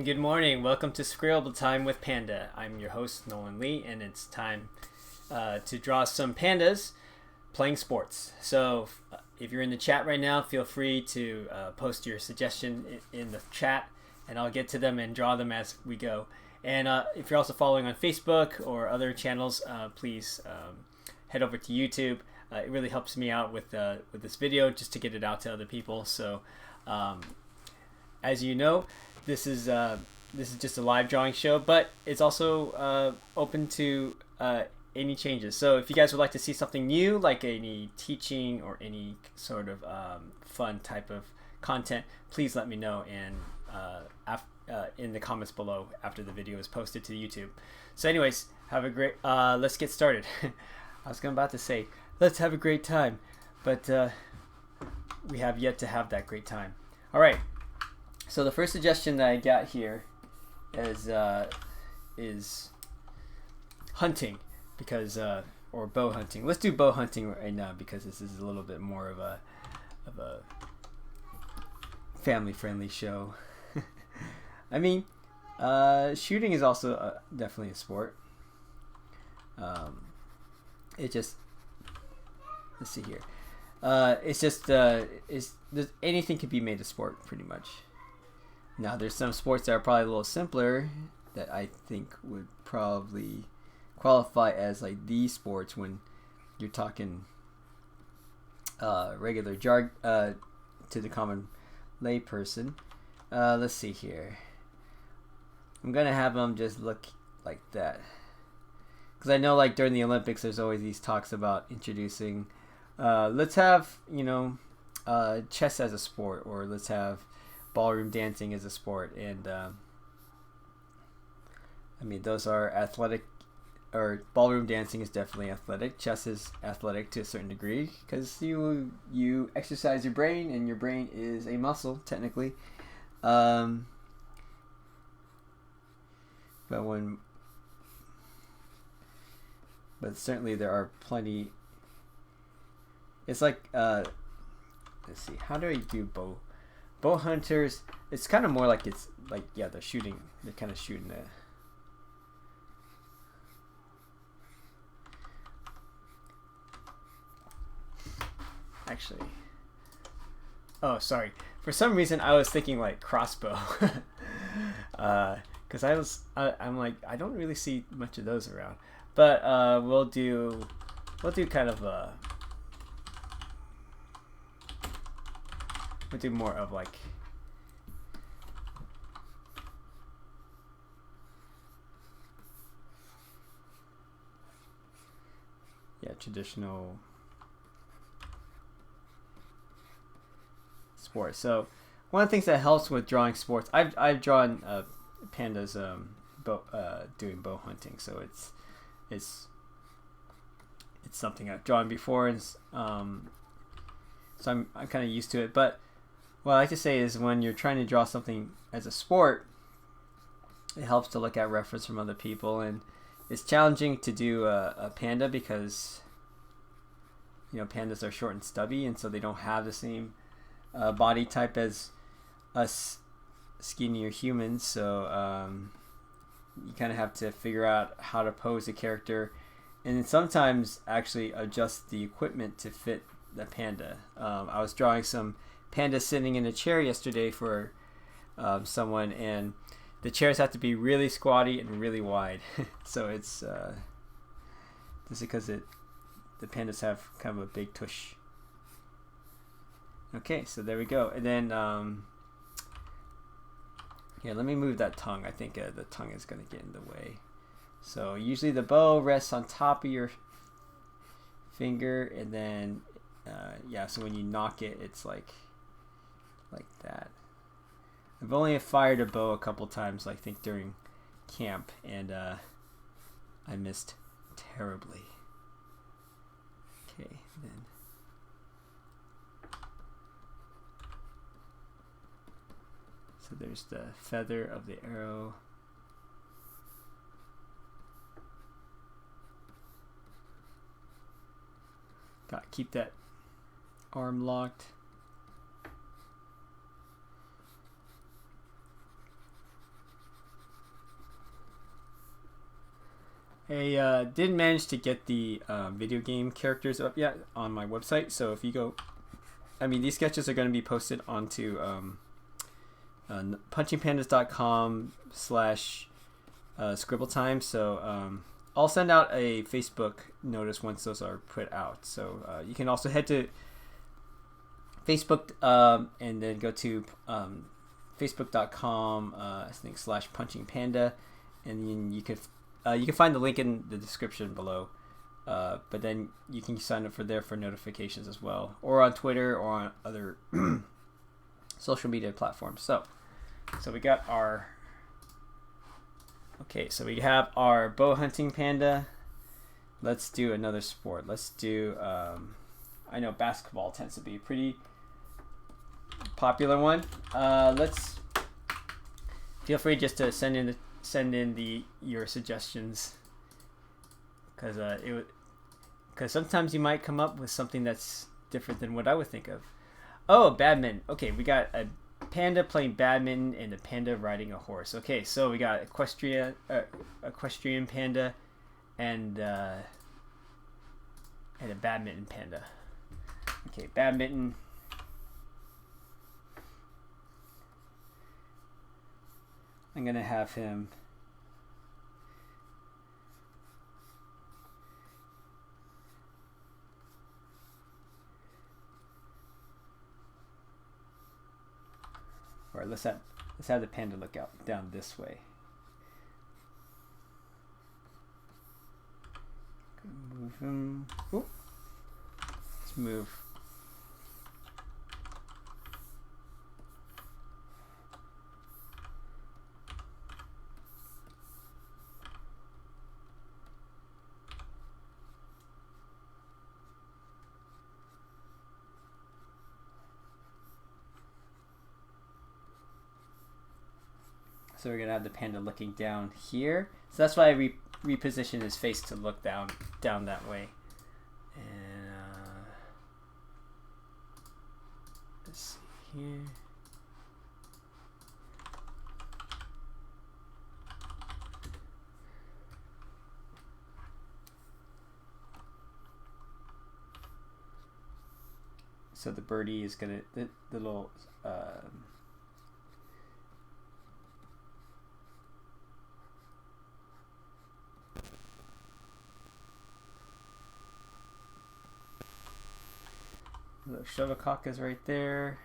and good morning. Welcome to Scribble Time with Panda. I'm your host, Nolan Lee, and it's time to draw some pandas playing sports. So if you're in the chat right now, feel free to post your suggestion in the chat, and I'll get to them and draw them as we go. And if you're also following on Facebook or other channels, please head over to YouTube. It really helps me out with this video just to get it out to other people. So as you know, this is just a live drawing show, but it's also open to any changes. So if you guys would like to see something new, like any teaching or any sort of fun type of content, please let me know and in the comments below after the video is posted to YouTube. So anyways, have a great let's get started. I was about to say let's have a great time, but we have yet to have that great time. All right, so the first suggestion that I got here is hunting, because or bow hunting. Let's do bow hunting right now because this is a little bit more of a family friendly show. I mean, shooting is also definitely a sport. It just, let's see here. It's just anything can be made a sport pretty much. Now there's some sports that are probably a little simpler that I think would probably qualify as like these sports when you're talking regular jargon to the common lay person. Let's see here. I'm gonna have them just look like that, because I know like during the Olympics there's always these talks about introducing let's have, you know, chess as a sport, or let's have ballroom dancing as a sport. And I mean, those are athletic, or ballroom dancing is definitely athletic. Chess is athletic to a certain degree because you exercise your brain, and your brain is a muscle technically. But certainly there are plenty. It's like let's see, how do I do bow hunters? It's kind of more like, it's like, yeah, they're kind of shooting it. Actually, oh sorry, for some reason I was thinking like crossbow. Because I'm like, I don't really see much of those around, but we'll do kind of we'll do more of like, yeah, traditional sports. So one of the things that helps with drawing sports, I've drawn pandas doing bow hunting, so it's something I've drawn before, and so I'm kind of used to it. But what I like to say is, when you're trying to draw something as a sport, it helps to look at reference from other people, and it's challenging to do a panda because, you know, pandas are short and stubby, and so they don't have the same body type as us skinnier humans. So you kind of have to figure out how to pose a character, and then sometimes actually adjust the equipment to fit the panda. I was drawing some pandas sitting in a chair yesterday for someone, and the chairs have to be really squatty and really wide. So it's just because the pandas have kind of a big tush. Okay, so there we go. And then here, let me move that tongue. I think the tongue is going to get in the way. So usually the bow rests on top of your finger, and then yeah, so when you knock it, it's like that. I've only fired a bow a couple times, I think during camp, and I missed terribly. Okay, then. So there's the feather of the arrow. Got to keep that arm locked. Hey, didn't manage to get the video game characters up yet on my website. So if you go, I mean, these sketches are going to be posted onto punchingpandas.com/Scribble time. So I'll send out a Facebook notice once those are put out. So you can also head to Facebook and then go to facebook.com I think /punchingpanda, and then you can find the link in the description below. But then you can sign up for notifications as well, or on Twitter or on other social media platforms. So we got our so we have our bow hunting panda. Let's do another sport. Let's do I know basketball tends to be a pretty popular one. Let's feel free just to send in your suggestions, because sometimes you might come up with something that's different than what I would think of. Oh, badminton. Okay, we got a panda playing badminton and a panda riding a horse. Okay, so we got equestrian panda and a badminton panda. Okay, badminton. I'm gonna have him let's have the panda look out down this way. Move him. Ooh. Let's move. So we're gonna have the panda looking down here. So that's why I reposition his face to look down that way. And let's see here. So the birdie is gonna the little the shuttlecock is right there.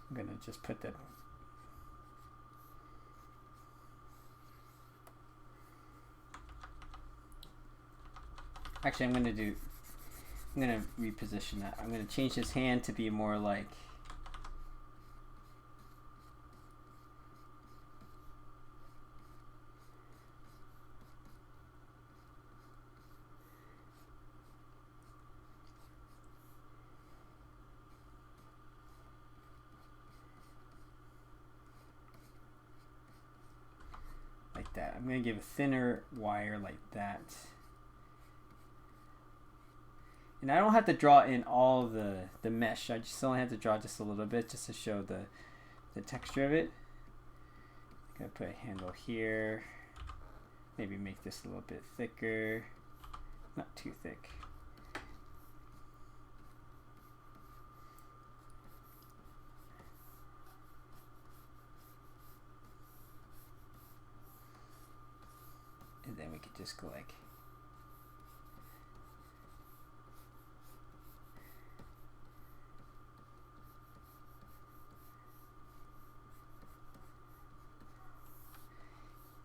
I'm gonna just put that. Actually, I'm gonna reposition that. I'm gonna change his hand to be more like that. I'm going to give a thinner wire like that. And I don't have to draw in all the mesh. I just only have to draw just a little bit just to show the texture of it. I'm going to put a handle here. Maybe make this a little bit thicker. Not too thick. And then we could just go like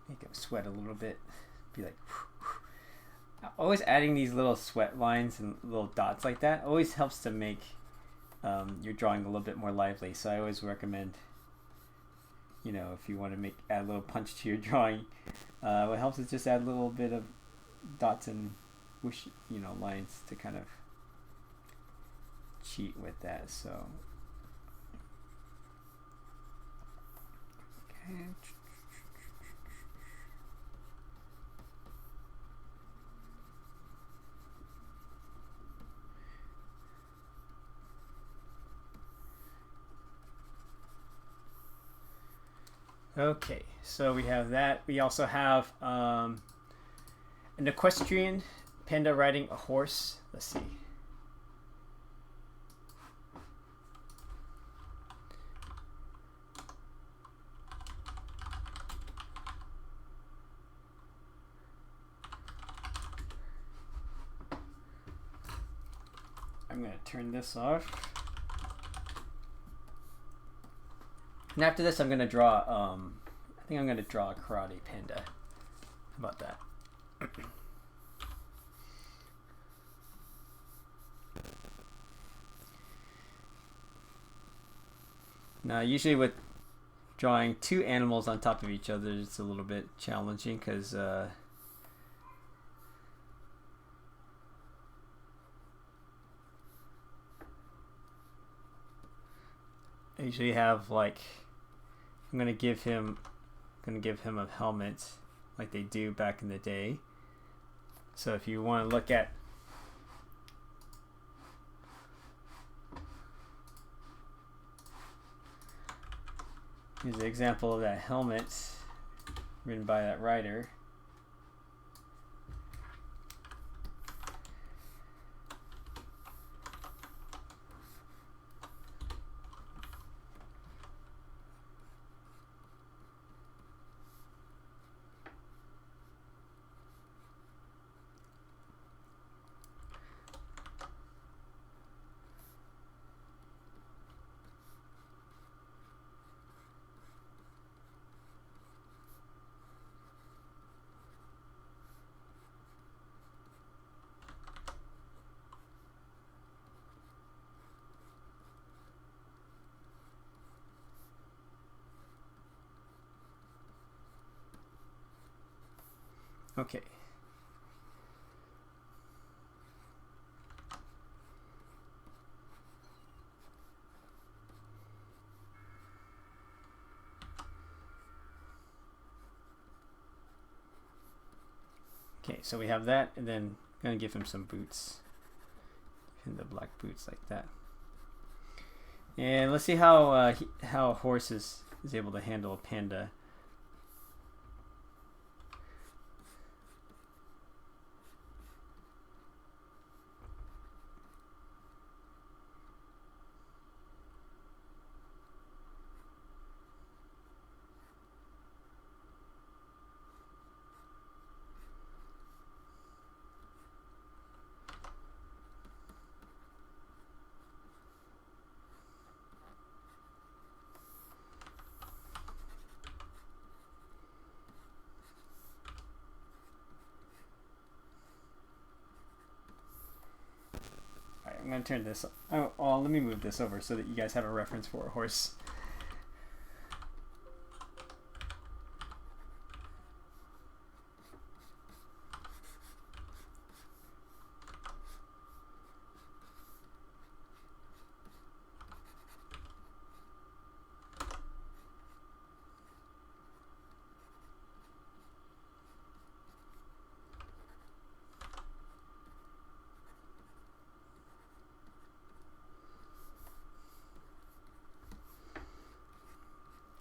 make him sweat a little bit. Be like always adding these little sweat lines and little dots like that always helps to make your drawing a little bit more lively. So I always recommend you know, if you want to add a little punch to your drawing, what helps is just add a little bit of dots and whoosh, you know, lines to kind of cheat with that. So okay. Okay, so we have that. We also have an equestrian panda riding a horse. Let's see. I'm going to turn this off. And after this, I'm going to draw, I think I'm going to draw a karate panda. How about that? Now, usually with drawing two animals on top of each other, it's a little bit challenging because I usually have like, I'm gonna give him a helmet like they do back in the day. So if you want to look at here's an example of that helmet written by that writer. Okay. Okay, so we have that, and then I'm gonna give him some boots. Give him the black boots like that. And let's see how a horse is able to handle a panda. I'm going to turn this. Oh, let me move this over so that you guys have a reference for a horse.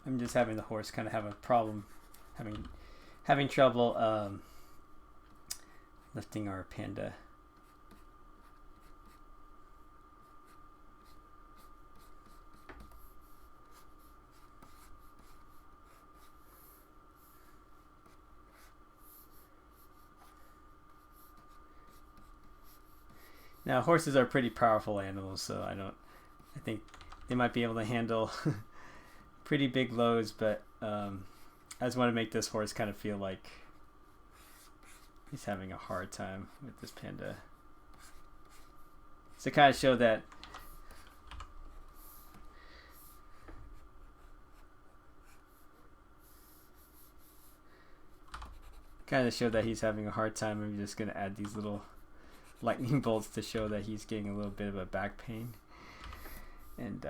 I'm just having the horse kind of have a problem, having trouble lifting our panda. Now horses are pretty powerful animals, so I think they might be able to handle pretty big loads, but I just want to make this horse kind of feel like he's having a hard time with this panda. So kind of show that kind of show that he's having a hard time, I'm just gonna add these little lightning bolts to show that he's getting a little bit of a back pain. And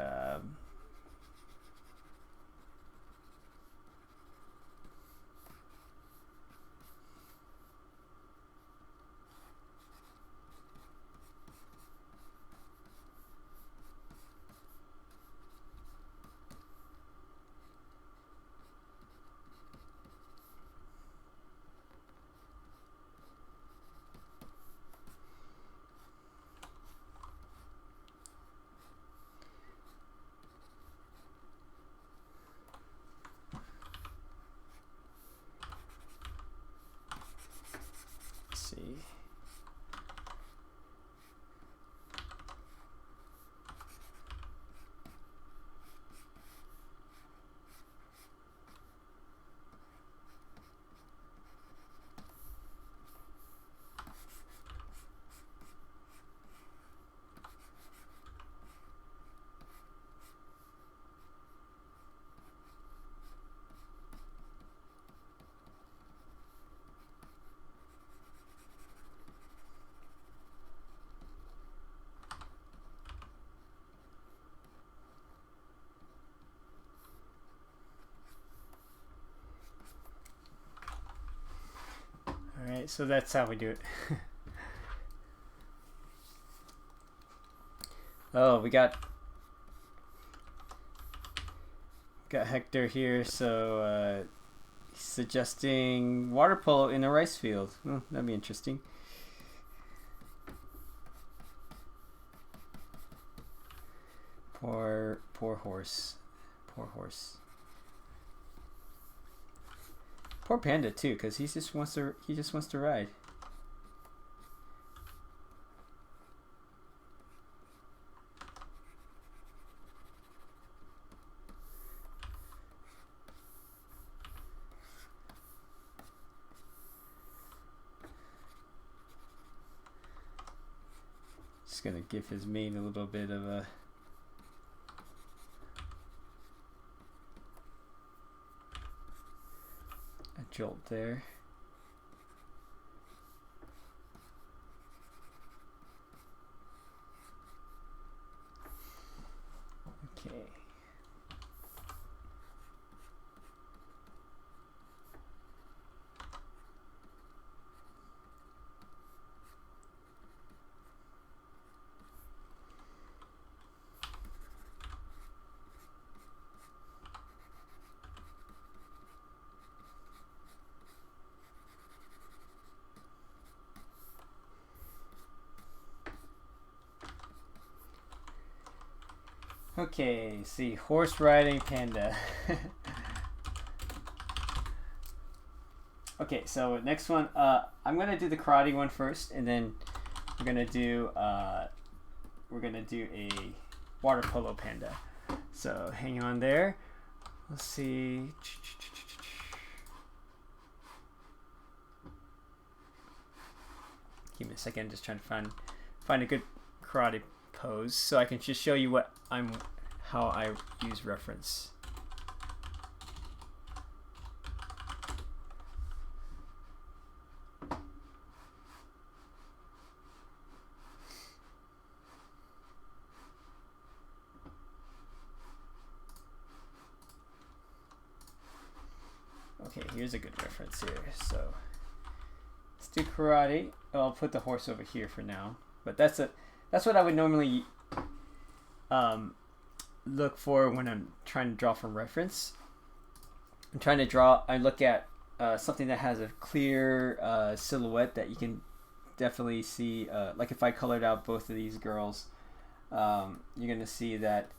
see. Alright, so that's how we do it. Oh, we got Hector here, so suggesting water polo in a rice field. Oh, that'd be interesting. Poor horse. Poor horse. Poor Panda too, because he just wants to ride. Just gonna give his mane a little bit of a jolt there. Okay. Okay, see, horse riding panda. Okay, so next one, I'm gonna do the karate one first, and then we're gonna do a water polo panda. So hang on there. Let's see. Give me a second. I'm just trying to find a good karate pose so I can just show you how I use reference. Okay, here's a good reference here. So let's do karate. I'll put the horse over here for now, but that's what I would normally look for when I'm trying to draw from reference. I look at something that has a clear silhouette that you can definitely see. Like if I colored out both of these girls, you're gonna see that,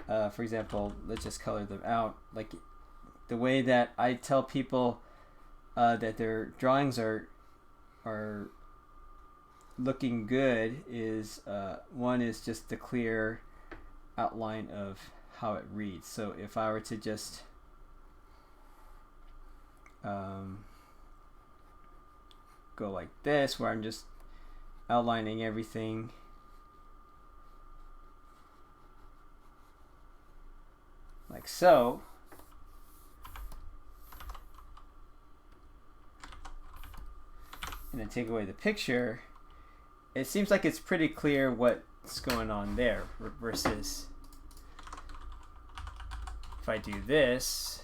for example, let's just color them out. Like the way that I tell people that their drawings are looking good is one is just the clear outline of how it reads. So if I were to just go like this, where I'm just outlining everything like so, and then take away the picture, it seems like it's pretty clear what's going on there versus if I do this,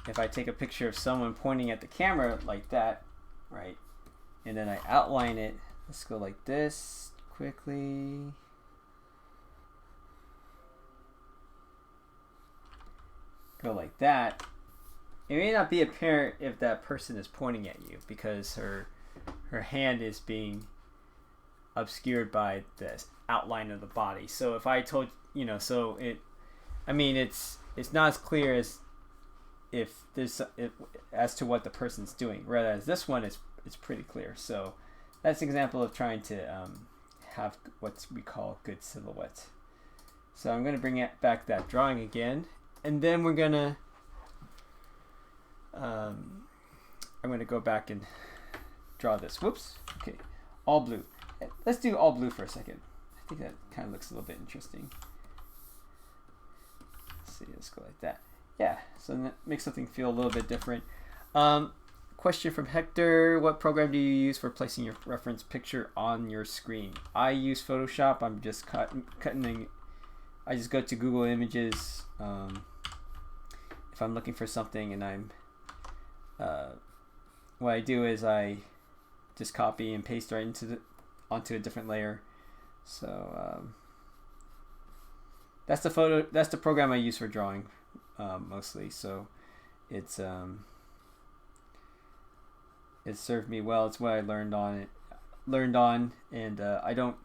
if I take a picture of someone pointing at the camera like that, right, and then I outline it, let's go like this quickly. Go like that. It may not be apparent if that person is pointing at you because her hand is being obscured by the outline of the body. So if I told so it's not as clear as if there's as to what the person's doing. Whereas this one it's pretty clear. So that's an example of trying to have what we call good silhouette. So I'm going to bring back that drawing again, and then we're gonna I'm going to go back and draw this. Whoops. Okay, all blue. Let's do all blue for a second. I think that kind of looks a little bit interesting. Let's see. Let's go like that. Yeah. So that makes something feel a little bit different. Question from Hector: what program do you use for placing your reference picture on your screen? I use Photoshop. I'm just cutting. I just go to Google Images. If I'm looking for something and I'm what I do is I just copy and paste right onto a different layer. So that's the program I use for drawing mostly. So it served me well. It's what I learned on, and I don't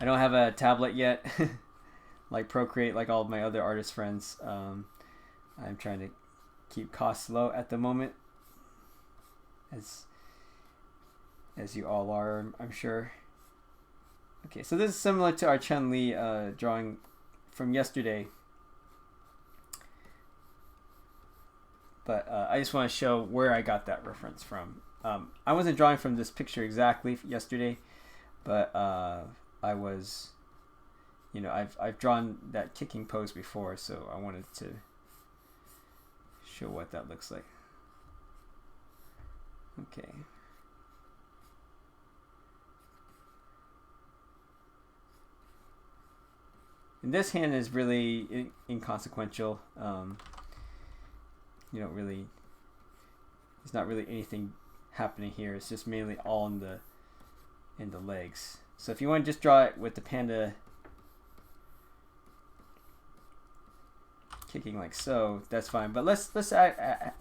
have a tablet yet, like Procreate, like all of my other artist friends. I'm trying to keep costs low at the moment, as you all are, I'm sure. Okay, so this is similar to our Chun-Li drawing from yesterday, but I just want to show where I got that reference from. I wasn't drawing from this picture exactly yesterday, but I was, I've drawn that kicking pose before, so I wanted to show what that looks like. Okay. And this hand is really inconsequential. Really, there's not really anything happening here. It's just mainly all in the legs. So if you want to just draw it with the panda kicking like so, that's fine. But let's add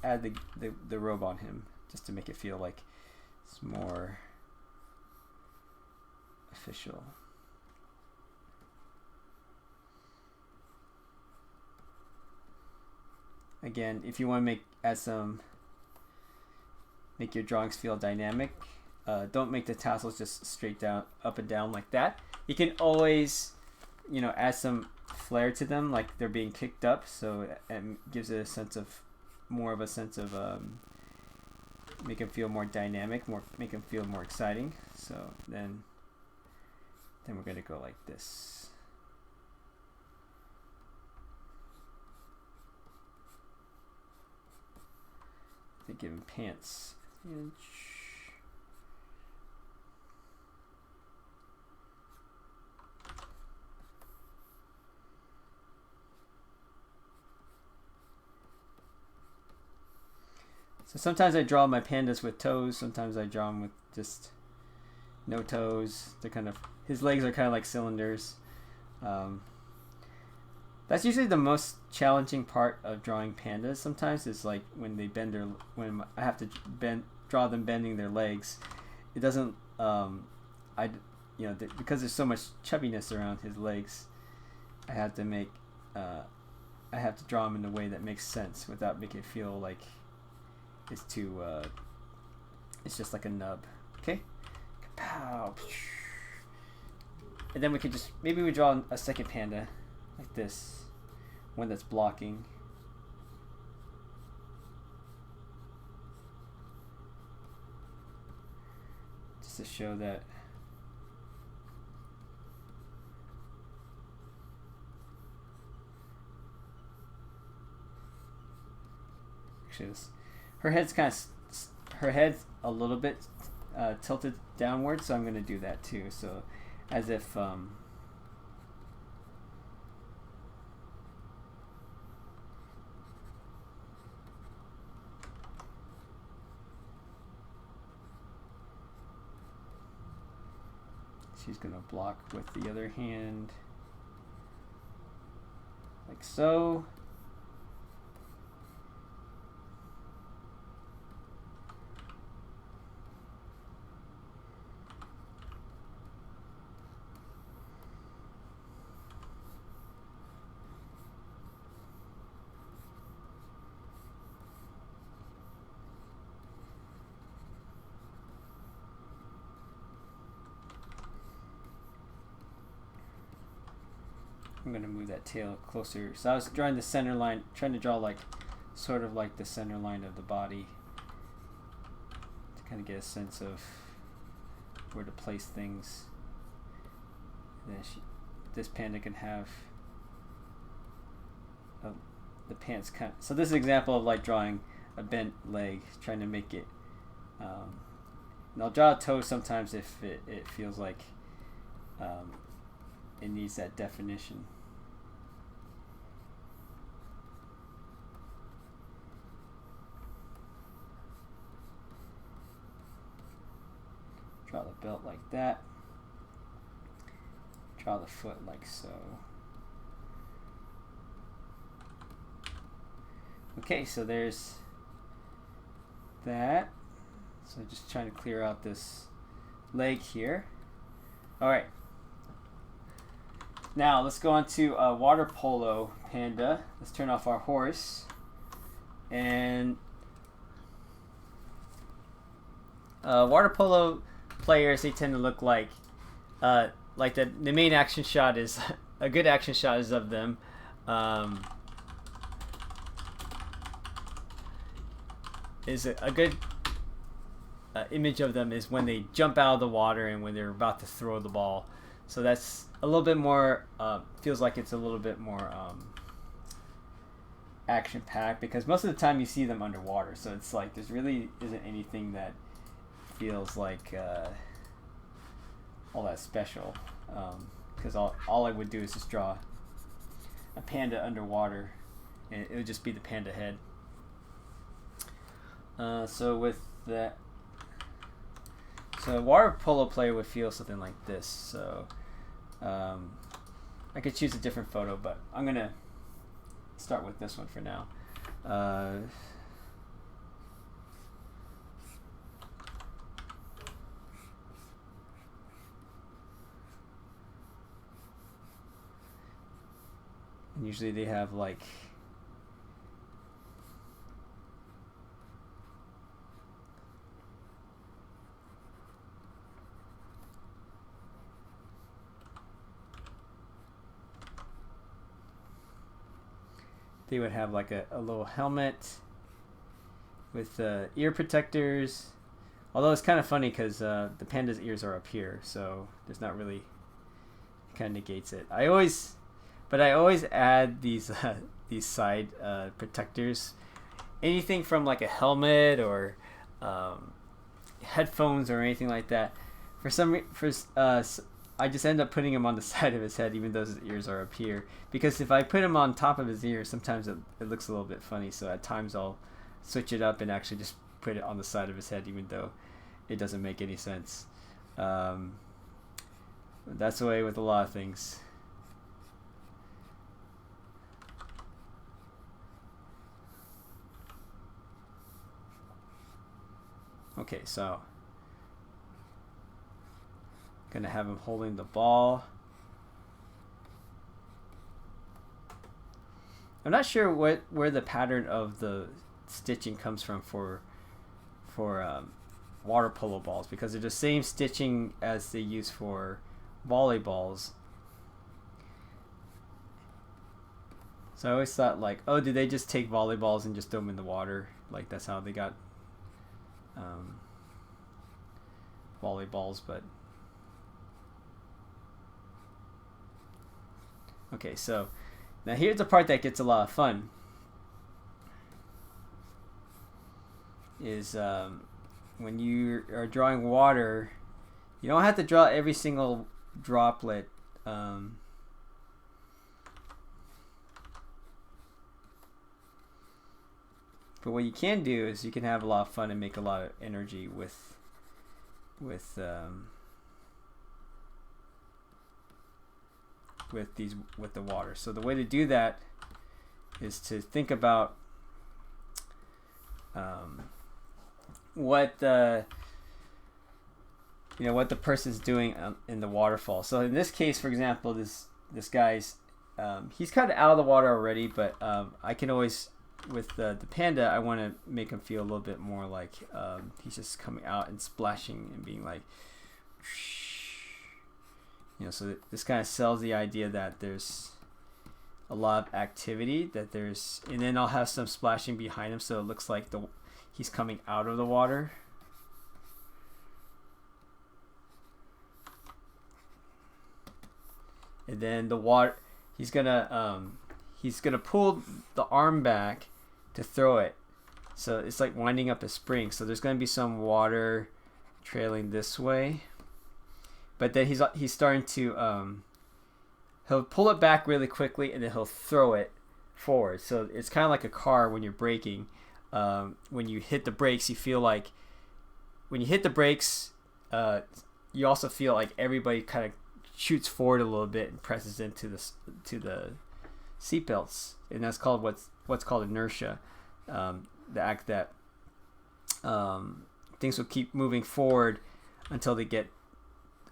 the robe on him just to make it feel like it's more official. Again, if you want to make your drawings feel dynamic, don't make the tassels just straight down, up and down like that. You can always, add some flair to them, like they're being kicked up, so it gives it more of a sense of make them feel more dynamic, make them feel more exciting. So then we're gonna go like this. They give him pants. So sometimes I draw my pandas with toes. Sometimes I draw them with just no toes. They're his legs are kind of like cylinders. That's usually the most challenging part of drawing pandas. Sometimes is like when they when I have to draw them bending their legs. It doesn't, because there's so much chubbiness around his legs, I have to draw them in a way that makes sense without making it feel like it's too, it's just like a nub. Okay? Kapow. And then we could maybe we draw a second panda like this, one that's blocking. Just to show that actually. Her head's her head's a little bit tilted downward, so I'm going to do that too. So as if she's going to block with the other hand, like so. I'm going to move that tail closer. So I was drawing the center line, trying to draw like sort of like the center line of the body to kind of get a sense of where to place things. And then this panda can have the pants kind of, so this is an example of like drawing a bent leg, trying to make it and I'll draw a toe sometimes if it feels like it needs that definition. Draw the belt like that. Draw the foot like so. Okay, so there's that. So just trying to clear out this leg here. All right. Now let's go on to a water polo panda. Let's turn off our horse. And water polo players, they tend to look like the main action shot is a good action shot is of them. Is a good image of them is when they jump out of the water and when they're about to throw the ball. So that's a little bit more, feels like it's a little bit more action-packed, because most of the time you see them underwater. So it's like there's really isn't anything that feels like all that special, because all I would do is just draw a panda underwater and it would just be the panda head. So with that, so a water polo player would feel something like this. So I could choose a different photo, but I'm gonna start with this one for now. And usually they have like they would have like a little helmet with ear protectors. Although it's kind of funny because the panda's ears are up here, so there's not really, kind of negates it. I always add these side protectors. Anything from like a helmet or headphones or anything like that. I just end up putting him on the side of his head, even though his ears are up here. Because if I put him on top of his ears, sometimes it looks a little bit funny. So at times I'll switch it up and actually just put it on the side of his head, even though it doesn't make any sense. That's the way with a lot of things. Okay, so gonna have him holding the ball. I'm not sure where the pattern of the stitching comes from for water polo balls, because they're the same stitching as they use for volleyballs. So I always thought like, oh, did they just take volleyballs and just throw them in the water? Like that's how they got volleyballs, but okay, so now here's the part that gets a lot of fun. is when you are drawing water, you don't have to draw every single droplet. But what you can do is you can have a lot of fun and make a lot of energy with the water. So the way to do that is to think about what the person's doing in the waterfall. So in this case, for example, this guy's he's kind of out of the water already, but I can always, with the panda, I want to make him feel a little bit more like he's just coming out and splashing and being like, so this kind of sells the idea that there's a lot of activity, and then I'll have some splashing behind him, so it looks like he's coming out of the water. And then the water, he's gonna pull the arm back to throw it, so it's like winding up a spring. So there's gonna be some water trailing this way, but then he's starting to he'll pull it back really quickly, and then he'll throw it forward. So it's kind of like a car when you're braking. When you hit the brakes, you feel like when you hit the brakes, you also feel like everybody kind of shoots forward a little bit and presses into the seat belts, and that's called what's called inertia. The act that things will keep moving forward until they get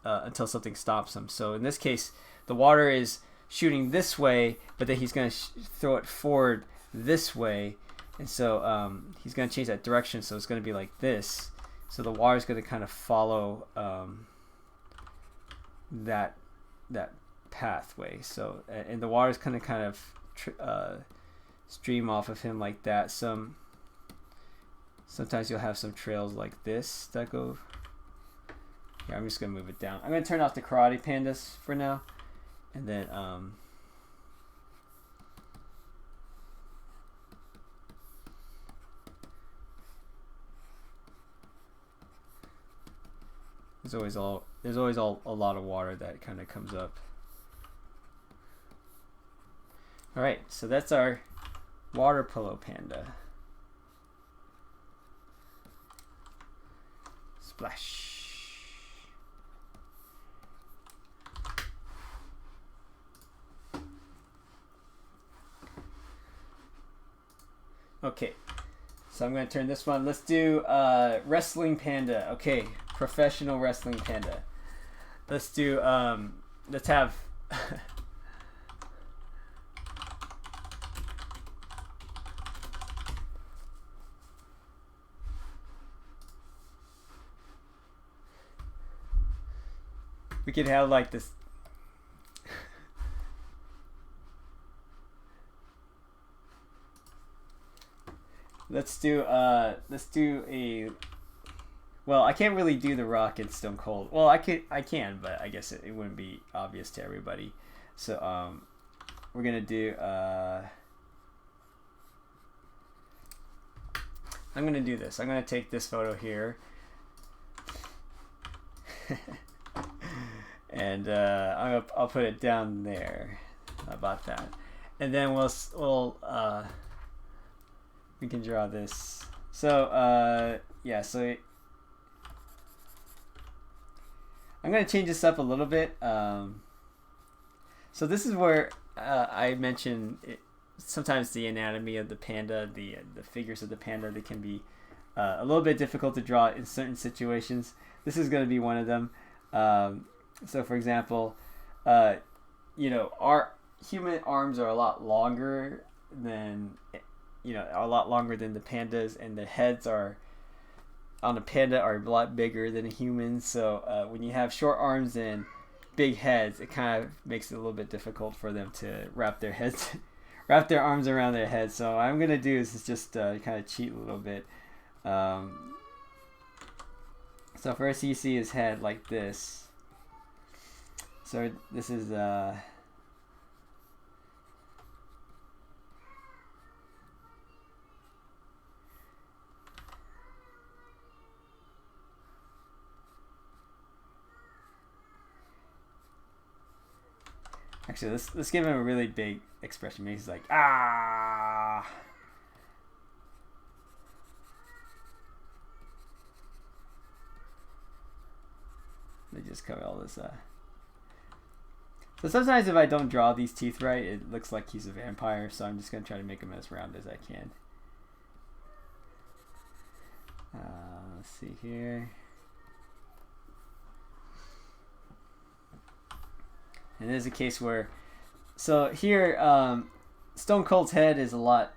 until something stops them. So in this case, the water is shooting this way, but then he's going to throw it forward this way, and so he's going to change that direction. So it's going to be like this. So the water is going to kind of follow that pathway. So and the water is kind of stream off of him like that. Sometimes you'll have some trails like this that go. Here, I'm just gonna move it down. I'm gonna turn off the karate pandas for now, and then there's always a lot of water that kind of comes up. All right, so that's our water polo panda. Splash. Okay, so I'm going to turn this one. Let's do wrestling panda. Okay, professional wrestling panda. Let's do, let's have... we could have like this. Let's do a. Well, I can't really do The Rock and Stone Cold. Well, I can, but I guess it wouldn't be obvious to everybody. So we're gonna do. I'm gonna do this. I'm gonna take this photo here. And I'll put it down there. How about that? And then we can draw this. So yeah. So I'm gonna change this up a little bit. So this is where I mentioned sometimes the anatomy of the panda, the figures of the panda, they can be a little bit difficult to draw in certain situations. This is going to be one of them. So for example, our human arms are a lot longer than the pandas, and the heads on a panda are a lot bigger than a human. So when you have short arms and big heads, it kind of makes it a little bit difficult for them to wrap their arms around their heads. So what I'm gonna do is just kind of cheat a little bit. So first you see his head like this. So this is Actually, let's give him a really big expression. Maybe he's like, ah. They just cover all this. So sometimes if I don't draw these teeth right, it looks like he's a vampire. So I'm just gonna try to make him as round as I can. Let's see here. And there's a case where, so here, Stone Cold's head is a lot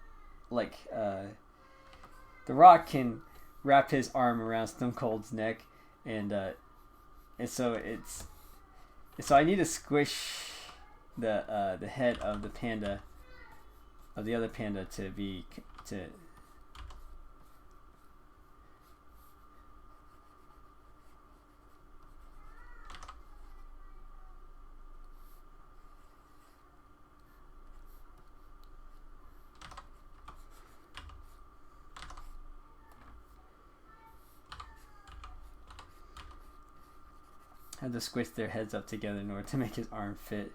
like The Rock can wrap his arm around Stone Cold's neck, and so I need to squish the head of the panda, of the other panda, to had to squish their heads up together in order to make his arm fit.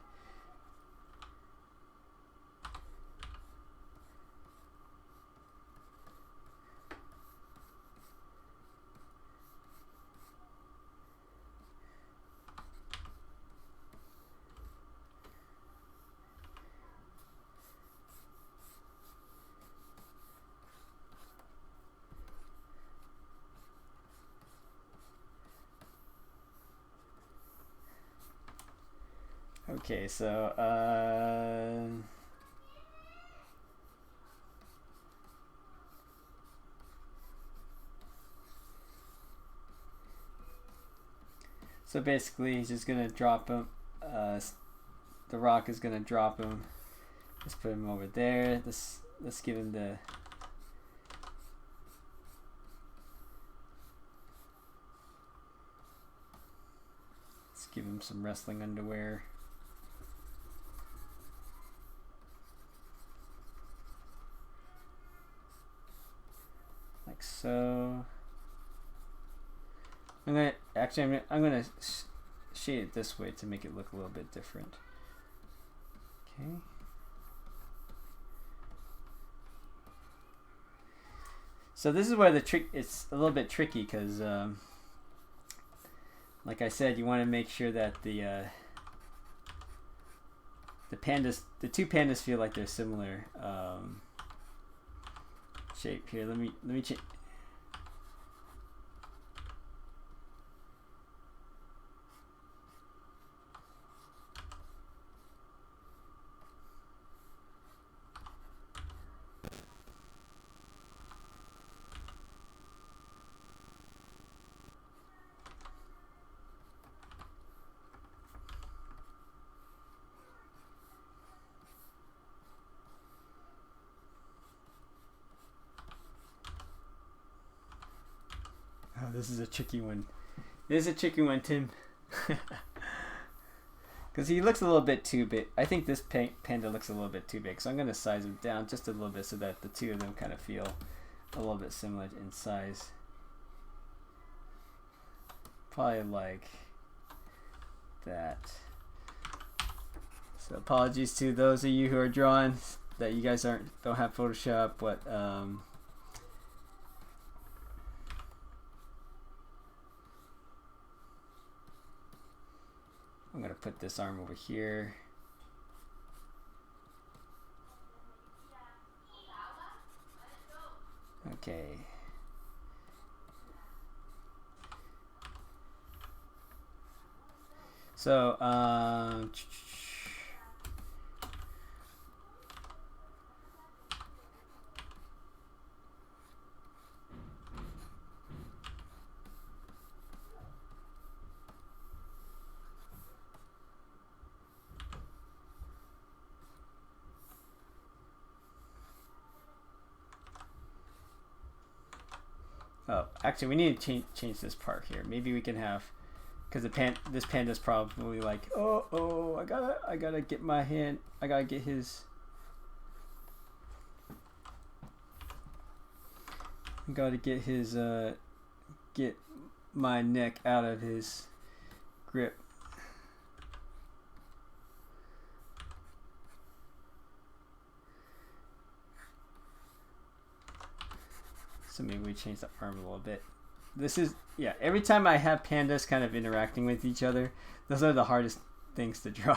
Okay, so basically he's just gonna drop him. The Rock is gonna drop him. Let's put him over there. Let's give him the. Let's give him some wrestling underwear. Like so. I'm gonna shade it this way to make it look a little bit different. Okay. So this is where it's a little bit tricky, because like I said, you want to make sure that the two pandas feel like they're similar shape. Here, let me change. Oh, this is a tricky one. This is a tricky one, Tim. Because he looks a little bit too big. I think this panda looks a little bit too big. So I'm going to size him down just a little bit so that the two of them kind of feel a little bit similar in size. Probably like that. So apologies to those of you who are drawing that you guys don't have Photoshop, but I'm going to put this arm over here. Okay. So, oh, actually, we need to change this part here. Maybe we can have, because this panda's probably like, oh, I gotta get my hand, I gotta get his, get my neck out of his grip. So maybe we change the arm a little bit. This is, yeah, every time I have pandas kind of interacting with each other, those are the hardest things to draw.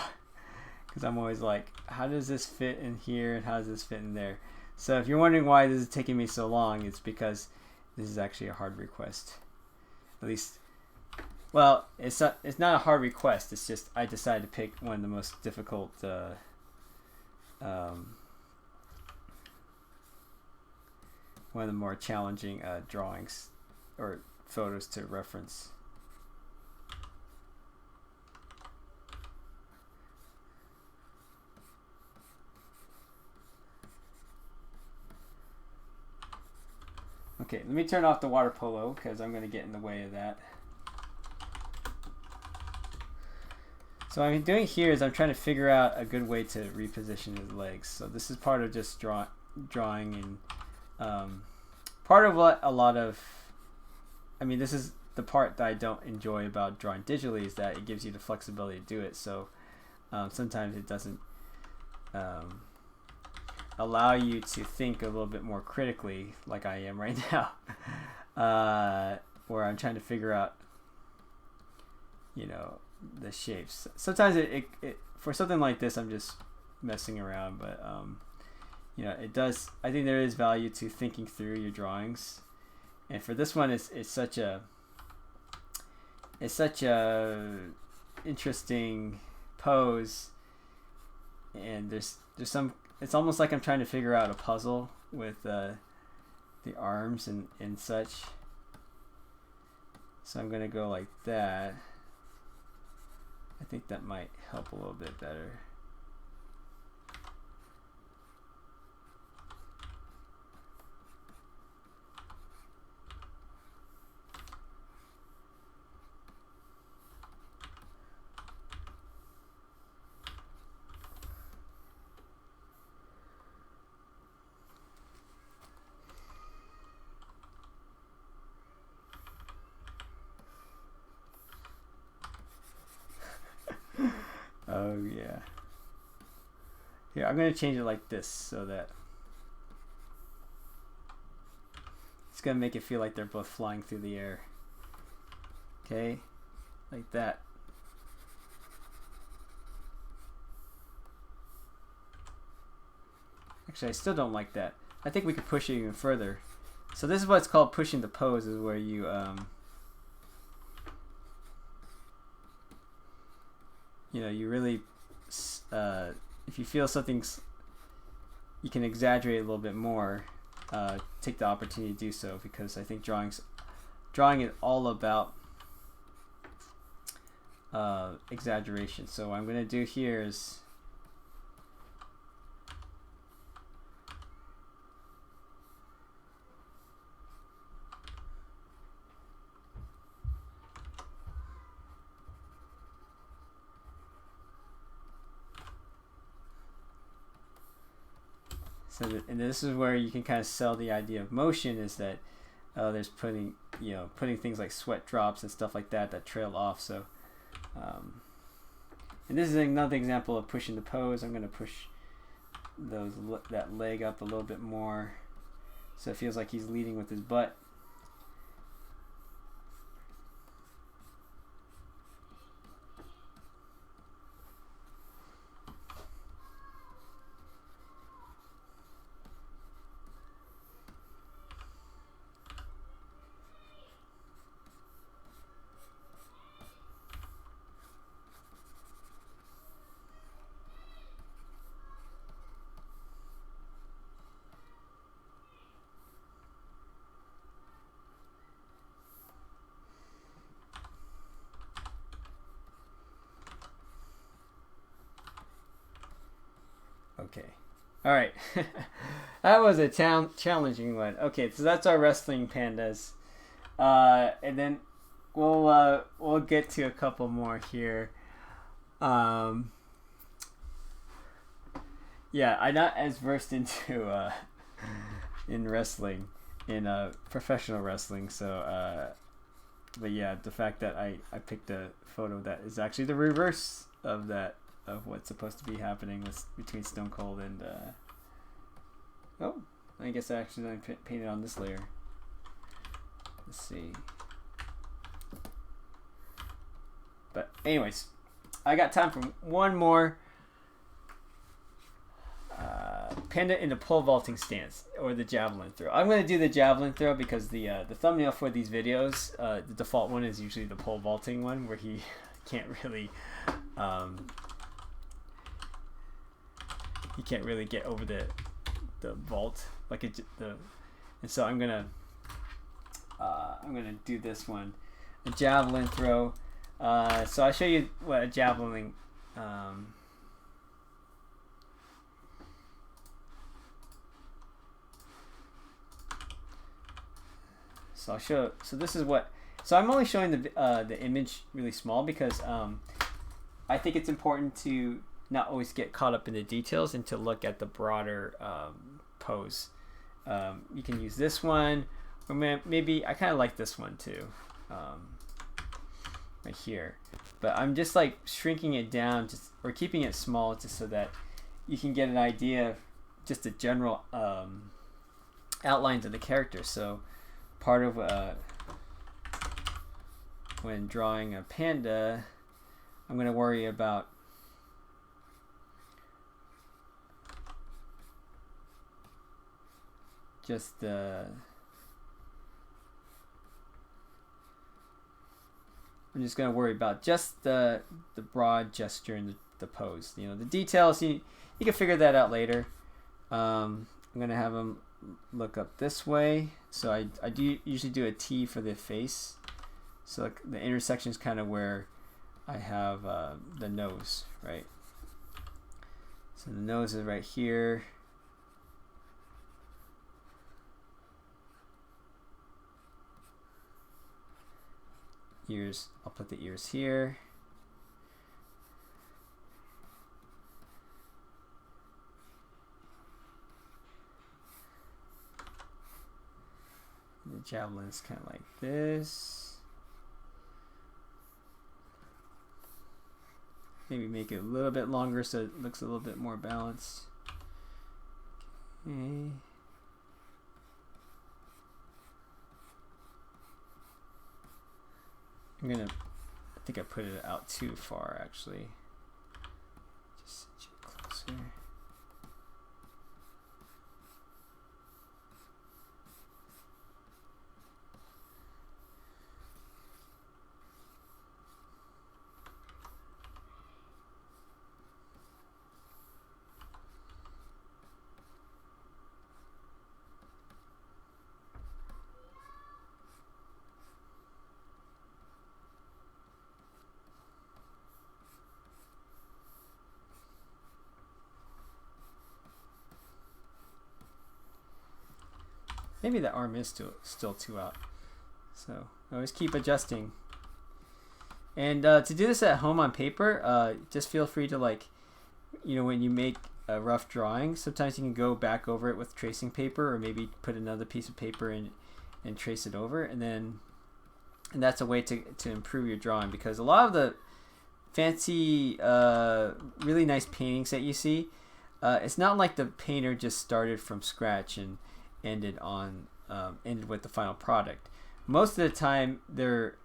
Because I'm always like, how does this fit in here and how does this fit in there? So if you're wondering why this is taking me so long, it's because this is actually a hard request. At least, well, it's not a hard request. It's just I decided to pick one of the most difficult one of the more challenging drawings or photos to reference. Okay, let me turn off the water polo because I'm going to get in the way of that. So what I'm doing here is I'm trying to figure out a good way to reposition his legs. So this is part of just drawing, and part of what a lot of, I mean, this is the part that I don't enjoy about drawing digitally, is that it gives you the flexibility to do it. So sometimes it doesn't allow you to think a little bit more critically, like I am right now, where I'm trying to figure out, you know, the shapes. Sometimes it for something like this, I'm just messing around, but you know, it does. I think there is value to thinking through your drawings, and for this one, it's such a interesting pose, and there's some. It's almost like I'm trying to figure out a puzzle with the arms and such. So I'm gonna go like that. I think that might help a little bit better. Oh yeah. Here, I'm going to change it like this so that it's going to make it feel like they're both flying through the air. Okay? Like that. Actually, I still don't like that. I think we could push it even further. So this is what's called pushing the pose, is where you you know, you really, if you feel something's, you can exaggerate a little bit more, take the opportunity to do so, because I think drawing is all about exaggeration. So what I'm going to do here is, and this is where you can kind of sell the idea of motion, is that there's putting things like sweat drops and stuff like that trail off. So and this is another example of pushing the pose. I'm going to push that leg up a little bit more so it feels like he's leading with his butt. Okay. All right. That was a challenging one. Okay, so that's our wrestling pandas. And then we'll get to a couple more here. Yeah, I'm not as versed into in wrestling, in professional wrestling, so but yeah, the fact that I picked a photo that is actually the reverse of that, of what's supposed to be happening between Stone Cold and oh, I guess I actually painted on this layer. Let's see. But anyways, I got time for one more. Panda in the pole vaulting stance, or the javelin throw. I'm going to do the javelin throw because the thumbnail for these videos, the default one is usually the pole vaulting one, where he can't really get over the vault like and so I'm gonna do this one, a javelin throw. So I'll show you what a javelin. So I'll show. So this is what. So I'm only showing the image really small because I think it's important to not always get caught up in the details and to look at the broader pose. You can use this one, or maybe I kind of like this one too, right here. But I'm just like shrinking it down, or keeping it small, just so that you can get an idea of just the general outlines of the character. So part of when drawing a panda, I'm going to worry about just I'm just going to worry about just the broad gesture and the pose. You know, the details, you can figure that out later. I'm going to have them look up this way. So I do usually do a T for the face. So like the intersection is kind of where I have the nose, right? So the nose is right here. Ears, I'll put the ears here. The javelin is kind of like this. Maybe make it a little bit longer so it looks a little bit more balanced. Okay. I think I put it out too far actually. Just sit you closer. Maybe the arm is still too out. So I always keep adjusting. And to do this at home on paper, just feel free to, like, you know, when you make a rough drawing, sometimes you can go back over it with tracing paper, or maybe put another piece of paper in and trace it over, and that's a way to improve your drawing, because a lot of the fancy, really nice paintings that you see, it's not like the painter just started from scratch and ended with the final product. Most of the time they're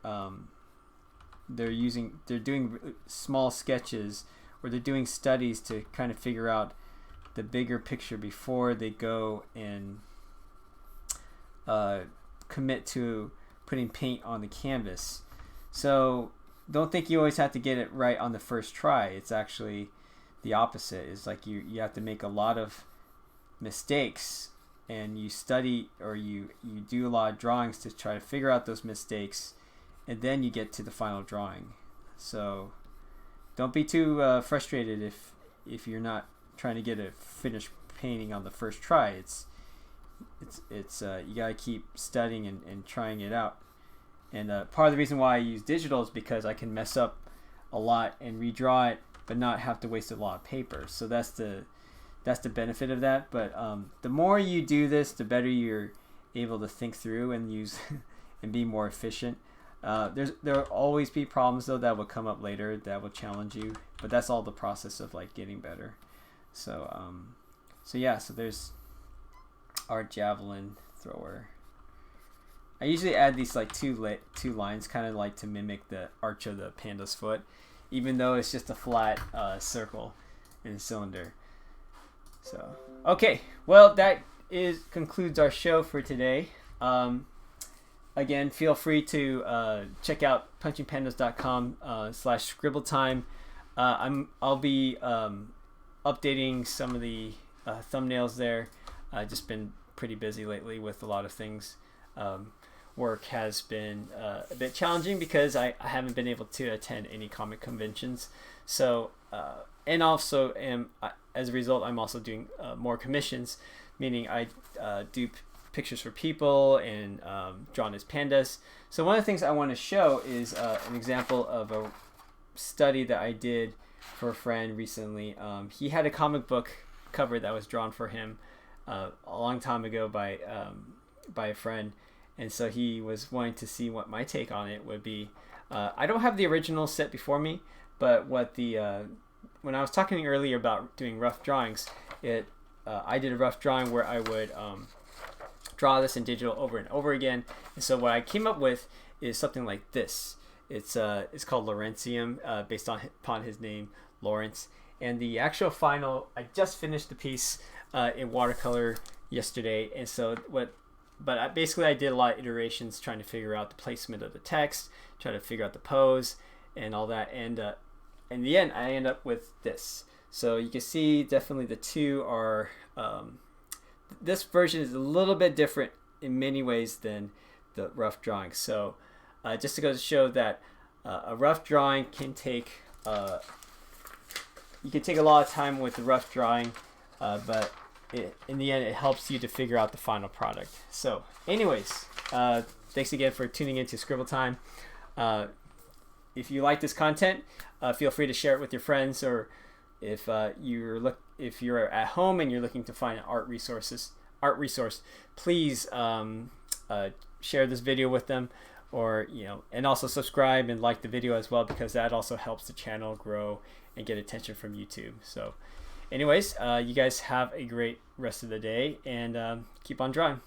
doing small sketches, or they're doing studies to kind of figure out the bigger picture before they go and commit to putting paint on the canvas. So don't think you always have to get it right on the first try. It's actually the opposite. It's like you have to make a lot of mistakes, and you study, or you do a lot of drawings to try to figure out those mistakes, and then you get to the final drawing. So don't be too frustrated if you're not trying to get a finished painting on the first try. It's you gotta keep studying and trying it out. And part of the reason why I use digital is because I can mess up a lot and redraw it, but not have to waste a lot of paper. So that's the benefit of that. But the more you do this, the better you're able to think through and use and be more efficient. There will always be problems though that will come up later that will challenge you, but that's all the process of like getting better. So yeah, so there's our javelin thrower. I usually add these like two lines, kind of like to mimic the arch of the panda's foot, even though it's just a flat circle and cylinder. So okay, well that concludes our show for today. Again, feel free to check out punchingpandas.com/scribble time. I'll be updating some of the thumbnails there. I've just been pretty busy lately with a lot of things. Work has been a bit challenging because I haven't been able to attend any comic conventions. So and also as a result, I'm also doing more commissions, meaning I do pictures for people and drawn as pandas. So one of the things I want to show is an example of a study that I did for a friend recently. He had a comic book cover that was drawn for him a long time ago by a friend, and so he was wanting to see what my take on it would be. I don't have the original set before me, but what when I was talking earlier about doing rough drawings, I did a rough drawing where I would draw this in digital over and over again, and so what I came up with is something like this. It's called Laurentium, based upon his name, Lawrence. And the actual final, I just finished the piece in watercolor yesterday, and so basically I did a lot of iterations trying to figure out the placement of the text, trying to figure out the pose and all that, and in the end I end up with this. So you can see definitely the two are this version is a little bit different in many ways than the rough drawing. So just to go to show that a rough drawing can take you can take a lot of time with the rough drawing, but in the end it helps you to figure out the final product. So anyways, thanks again for tuning in to Scribble Time. If you like this content, feel free to share it with your friends, or if you're at home and you're looking to find an art resource, please share this video with them, or and also subscribe and like the video as well, because that also helps the channel grow and get attention from YouTube. So anyways, you guys have a great rest of the day, and keep on drawing.